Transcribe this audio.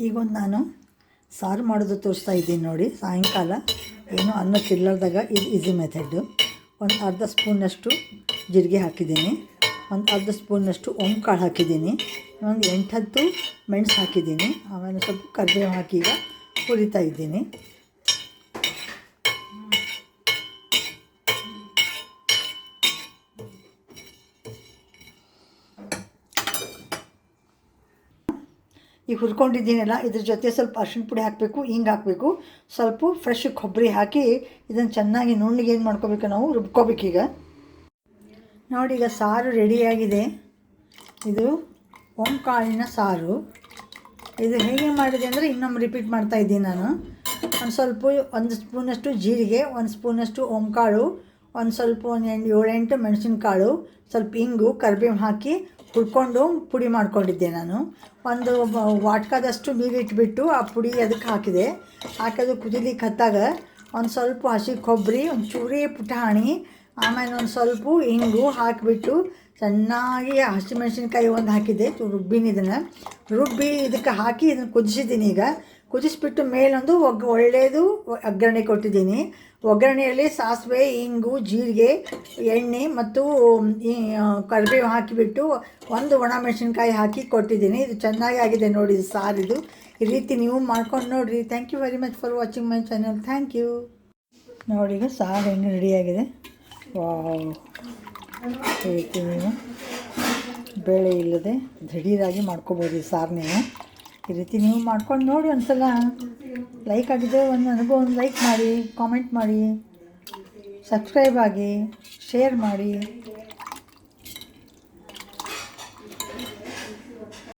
ಈಗೊಂದು ನಾನು ಸಾರು ಮಾಡೋದು ತೋರಿಸ್ತಾ ಇದ್ದೀನಿ ನೋಡಿ. ಸಾಯಂಕಾಲ ಏನು ಅನ್ನ ತಿರ್ಲಾರ್ದಾಗ ಇದು ಈಸಿ ಮೆಥಡ್ಡು. ಒಂದು ಅರ್ಧ ಸ್ಪೂನಷ್ಟು ಜೀರಿಗೆ ಹಾಕಿದ್ದೀನಿ, ಒಂದು ಅರ್ಧ ಸ್ಪೂನಷ್ಟು ಕಾಳು ಹಾಕಿದ್ದೀನಿ, ಒಂದು 8-10 ಮೆಣಸು ಹಾಕಿದ್ದೀನಿ. ಆಮೇಲೆ ಸ್ವಲ್ಪ ಕರಿಬೇವು ಹಾಕಿ ಈಗ ಹುರಿತಾ ಇದ್ದೀನಿ. ಈಗ ಹುರ್ಕೊಂಡಿದ್ದೀನಲ್ಲ, ಇದ್ರ ಜೊತೆ ಸ್ವಲ್ಪ ಅರಿಶಿಣ ಪುಡಿ ಹಾಕಬೇಕು, ಹಿಂಗೆ ಹಾಕಬೇಕು, ಸ್ವಲ್ಪ ಫ್ರೆಶ್ ಕೊಬ್ಬರಿ ಹಾಕಿ ಇದನ್ನು ಚೆನ್ನಾಗಿ ನುಣ್ಣಗೆ ಏನು ಮಾಡ್ಕೋಬೇಕು, ನಾವು ರುಬ್ಕೋಬೇಕೀಗ. ನೋಡಿ, ಈಗ ಸಾರು ರೆಡಿಯಾಗಿದೆ. ಇದು ಕಾಳಿನ ಸಾರು. ಇದು ಹೇಗೆ ಮಾಡಿದೆ ಅಂದರೆ ಇನ್ನೊಮ್ಮೆ ರಿಪೀಟ್ ಮಾಡ್ತಾಯಿದ್ದೀನಿ ನಾನು. ಒಂದು ಸ್ಪೂನಷ್ಟು ಜೀರಿಗೆ, ಒಂದು ಸ್ಪೂನಷ್ಟು ಕಾಳು, ಒಂದು ಸ್ವಲ್ಪ 7-8 ಮೆಣಸಿನಕಾಳು, ಸ್ವಲ್ಪ ಹಿಂಗು, ಕರಿಬೇವು ಹಾಕಿ ಹುರ್ಕೊಂಡು ಪುಡಿ ಮಾಡ್ಕೊಂಡಿದ್ದೆ ನಾನು. ಒಂದು ವಾಟ್ಕದಷ್ಟು ನೀರಿಟ್ಬಿಟ್ಟು ಆ ಪುಡಿ ಅದಕ್ಕೆ ಹಾಕಿದೆ. ಹಾಕೋದು ಕುದಿಲಿಕ್ಕೆ ಹತ್ತಾಗ ಒಂದು ಸ್ವಲ್ಪ ಹಸಿ ಕೊಬ್ಬರಿ, ಒಂದು ಚೂರಿ ಪುಟಾಣಿ, ಆಮೇಲೆ ಒಂದು ಸ್ವಲ್ಪ ಹಿಂಗು ಹಾಕಿಬಿಟ್ಟು ಚೆನ್ನಾಗಿ ಹಸಿಮೆಣ್ಸಿನ್ಕಾಯಿ ಒಂದು ಹಾಕಿದ್ದೆ, ರುಬ್ಬಿ ಇದಕ್ಕೆ ಹಾಕಿ ಇದನ್ನು ಕುದಿಸಿದ್ದೀನಿ. ಈಗ ಕುದಿಸ್ಬಿಟ್ಟು ಮೇಲೊಂದು ಒಳ್ಳೆಯದು ಒಗ್ಗರಣೆ ಕೊಟ್ಟಿದ್ದೀನಿ. ಒಗ್ಗರಣೆಯಲ್ಲಿ ಸಾಸಿವೆ, ಹಿಂಗು, ಜೀರಿಗೆ, ಎಣ್ಣೆ ಮತ್ತು ಕರಿಬೇವು ಹಾಕಿಬಿಟ್ಟು ಒಂದು ಒಣಮೆಣಸಿನ್ಕಾಯಿ ಹಾಕಿ ಕೊಟ್ಟಿದ್ದೀನಿ. ಇದು ಚೆನ್ನಾಗಿ ಆಗಿದೆ ನೋಡಿ ಸಾರಿದು. ಈ ರೀತಿ ನೀವು ಮಾಡ್ಕೊಂಡು ನೋಡಿರಿ. Thank you very much for watching my channel. Thank you. ನೋಡಿ, ಈಗ ಸಾರು ಹೆಂಗೆ ರೆಡಿಯಾಗಿದೆ. ವಾವ್, ಈ ರೀತಿ ನೀವು ಬೇಳೆ ಇಲ್ಲದೆ ದಿಢೀರಾಗಿ ಮಾಡ್ಕೊಬೋದು ಈ ಸಾರು. ನೀವು ಈ ರೀತಿ ನೀವು ಮಾಡ್ಕೊಂಡು ನೋಡಿ. ಒಂದು ಸಲ ಲೈಕ್ ಆಗಿದೆ ನನಗೂ ಒಂದು ಲೈಕ್ ಮಾಡಿ, ಕಾಮೆಂಟ್ ಮಾಡಿ, ಸಬ್ಸ್ಕ್ರೈಬ್ ಆಗಿ, ಶೇರ್ ಮಾಡಿ.